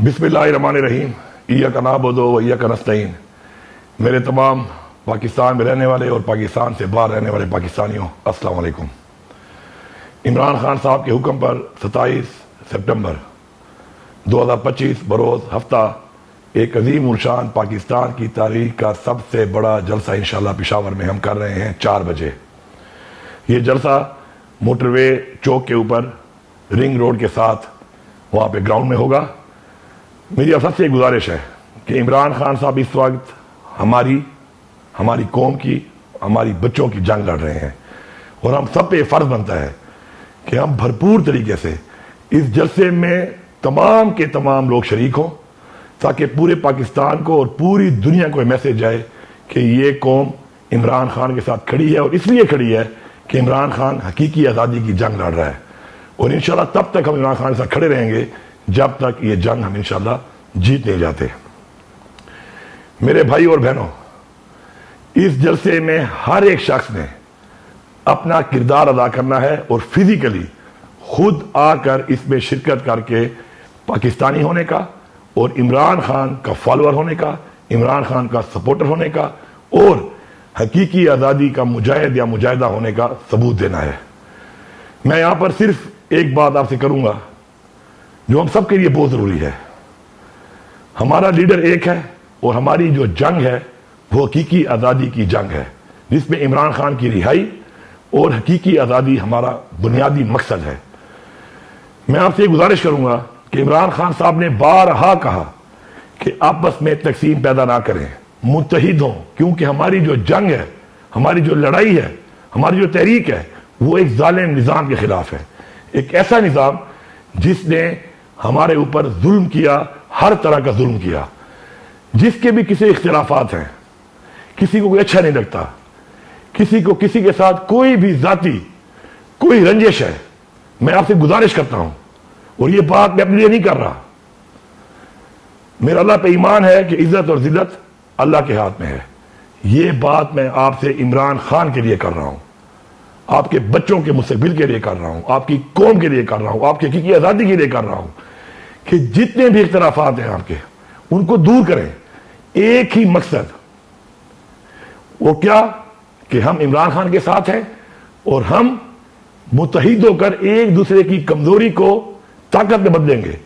بسم اللہ الرحمن الرحیم، ایاک نعبد و ایاک نستعین۔ میرے تمام پاکستان میں رہنے والے اور پاکستان سے باہر رہنے والے پاکستانیوں، السلام علیکم۔ عمران خان صاحب کے حکم پر 27 سپٹمبر 2025 بروز ہفتہ ایک عظیم الشان پاکستان کی تاریخ کا سب سے بڑا جلسہ انشاءاللہ پشاور میں ہم کر رہے ہیں 4 بجے۔ یہ جلسہ موٹر وے چوک کے اوپر رنگ روڈ کے ساتھ وہاں پہ گراؤنڈ میں ہوگا۔ میری آپ سب سے گزارش ہے کہ عمران خان صاحب اس وقت ہماری قوم کی، ہماری بچوں کی جنگ لڑ رہے ہیں، اور ہم سب پہ فرض بنتا ہے کہ ہم بھرپور طریقے سے اس جلسے میں تمام کے تمام لوگ شریک ہوں، تاکہ پورے پاکستان کو اور پوری دنیا کو یہ میسج جائے کہ یہ قوم عمران خان کے ساتھ کھڑی ہے، اور اس لیے کھڑی ہے کہ عمران خان حقیقی آزادی کی جنگ لڑ رہا ہے، اور انشاءاللہ تب تک ہم عمران خان کے ساتھ کھڑے رہیں گے جب تک یہ جنگ ہم انشاءاللہ جیت نہیں جاتے۔ میرے بھائی اور بہنوں، اس جلسے میں ہر ایک شخص نے اپنا کردار ادا کرنا ہے، اور فزیکلی خود آ کر اس میں شرکت کر کے پاکستانی ہونے کا، اور عمران خان کا فالوور ہونے کا، عمران خان کا سپورٹر ہونے کا، اور حقیقی آزادی کا مجاہد یا مجاہدہ ہونے کا ثبوت دینا ہے۔ میں یہاں پر صرف ایک بات آپ سے کروں گا جو ہم سب کے لیے بہت ضروری ہے۔ ہمارا لیڈر ایک ہے، اور ہماری جو جنگ ہے وہ حقیقی آزادی کی جنگ ہے، جس میں عمران خان کی رہائی اور حقیقی آزادی ہمارا بنیادی مقصد ہے۔ میں آپ سے یہ گزارش کروں گا کہ عمران خان صاحب نے بارہا کہا کہ آپس میں تقسیم پیدا نہ کریں، متحد ہوں، کیونکہ ہماری جو جنگ ہے، ہماری جو لڑائی ہے، ہماری جو تحریک ہے، وہ ایک ظالم نظام کے خلاف ہے، ایک ایسا نظام جس نے ہمارے اوپر ظلم کیا، ہر طرح کا ظلم کیا، جس کے بھی کسی اختلافات ہیں، کسی کو کوئی اچھا نہیں لگتا، کسی کو کسی کے ساتھ کوئی بھی ذاتی کوئی رنجش ہے، میں آپ سے گزارش کرتا ہوں، اور یہ بات میں اپنے لیے نہیں کر رہا، میرا اللہ پہ ایمان ہے کہ عزت اور ذلت اللہ کے ہاتھ میں ہے، یہ بات میں آپ سے عمران خان کے لیے کر رہا ہوں، آپ کے بچوں کے مستقبل کے لیے کر رہا ہوں، آپ کی قوم کے لیے کر رہا ہوں، آپ کی حقیقی آزادی کے لیے کر رہا ہوں، کہ جتنے بھی اختلافات ہیں آپ کے، ان کو دور کریں۔ ایک ہی مقصد، وہ کیا کہ ہم عمران خان کے ساتھ ہیں، اور ہم متحد ہو کر ایک دوسرے کی کمزوری کو طاقت میں بدلیں گے،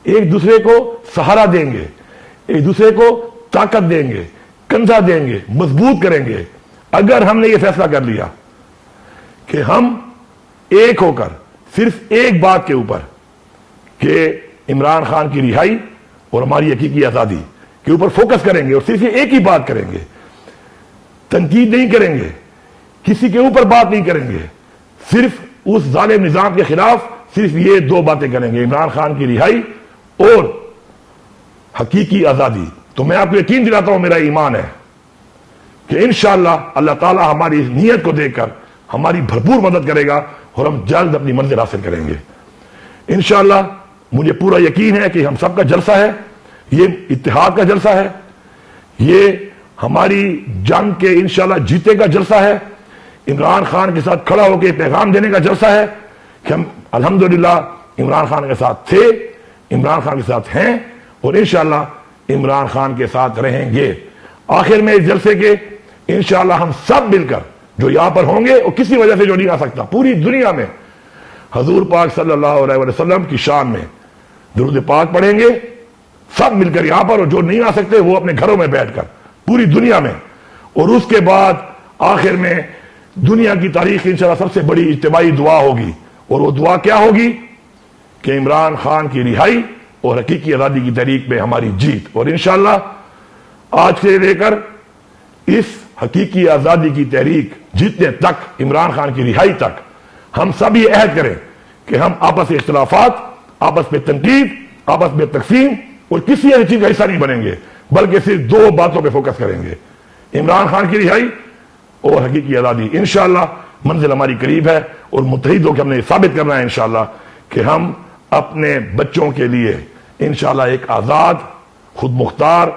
ایک دوسرے کو سہارا دیں گے، ایک دوسرے کو طاقت دیں گے، کندھا دیں گے، مضبوط کریں گے۔ اگر ہم نے یہ فیصلہ کر لیا کہ ہم ایک ہو کر صرف ایک بات کے اوپر، کہ عمران خان کی رہائی اور ہماری حقیقی آزادی کے اوپر فوکس کریں گے، اور صرف یہ ایک ہی بات کریں گے، تنقید نہیں کریں گے، کسی کے اوپر بات نہیں کریں گے، صرف اس ظالم نظام کے خلاف صرف یہ 2 باتیں کریں گے، عمران خان کی رہائی اور حقیقی آزادی، تو میں آپ کو یقین دلاتا ہوں، میرا ایمان ہے کہ انشاءاللہ اللہ تعالی ہماری اس نیت کو دیکھ کر ہماری بھرپور مدد کرے گا، اور ہم جلد اپنی منزل حاصل کریں گے انشاءاللہ۔ مجھے پورا یقین ہے کہ ہم سب کا جلسہ ہے، یہ اتحاد کا جلسہ ہے، یہ ہماری جنگ کے انشاءاللہ جیتے کا جلسہ ہے، عمران خان کے ساتھ کھڑا ہو کے پیغام دینے کا جلسہ ہے کہ ہم الحمدللہ عمران خان کے ساتھ تھے، عمران خان کے ساتھ ہیں، اور انشاءاللہ عمران خان کے ساتھ رہیں گے۔ آخر میں اس جلسے کے انشاءاللہ ہم سب مل کر جو یہاں پر ہوں گے، اور کسی وجہ سے جو نہیں آ سکتا، پوری دنیا میں حضور پاک صلی اللہ علیہ وسلم کی شان میں درود پاک پڑھیں گے سب مل کر یہاں پر، اور جو نہیں آ سکتے وہ اپنے گھروں میں بیٹھ کر پوری دنیا میں، اور اس کے بعد آخر میں دنیا کی تاریخ انشاءاللہ سب سے بڑی اجتماعی دعا ہوگی، اور وہ دعا کیا ہوگی کہ عمران خان کی رہائی اور حقیقی آزادی کی تحریک میں ہماری جیت۔ اور انشاءاللہ آج سے لے کر اس حقیقی آزادی کی تحریک جیتنے تک، عمران خان کی رہائی تک، ہم سب یہ عہد کریں کہ ہم آپس میں اختلافات، آپس میں تنقید، آپس میں تقسیم اور کسی ایسی چیز کا حصہ نہیں بنیں گے، بلکہ صرف 2 باتوں پہ فوکس کریں گے، عمران خان کی رہائی اور حقیقی آزادی۔ انشاءاللہ منزل ہماری قریب ہے، اور متحد ہو کے ہم نے یہ ثابت کرنا ہے انشاءاللہ کہ ہم اپنے بچوں کے لیے انشاءاللہ ایک آزاد، خود مختار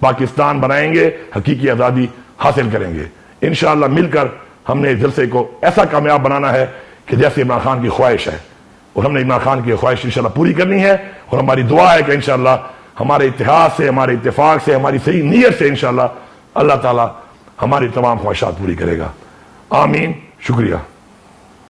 پاکستان بنائیں گے، حقیقی آزادی حاصل کریں گے انشاءاللہ۔ مل کر ہم نے اس جلسے کو ایسا کامیاب بنانا ہے کہ جیسے عمران خان کی خواہش ہے۔ اور ہم نے عمران خان کی خواہش انشاءاللہ پوری کرنی ہے، اور ہماری دعا ہے کہ انشاءاللہ ہمارے اتحاد سے، ہمارے اتفاق سے، ہماری صحیح نیت سے انشاءاللہ اللہ تعالی ہماری تمام خواہشات پوری کرے گا۔ آمین۔ شکریہ۔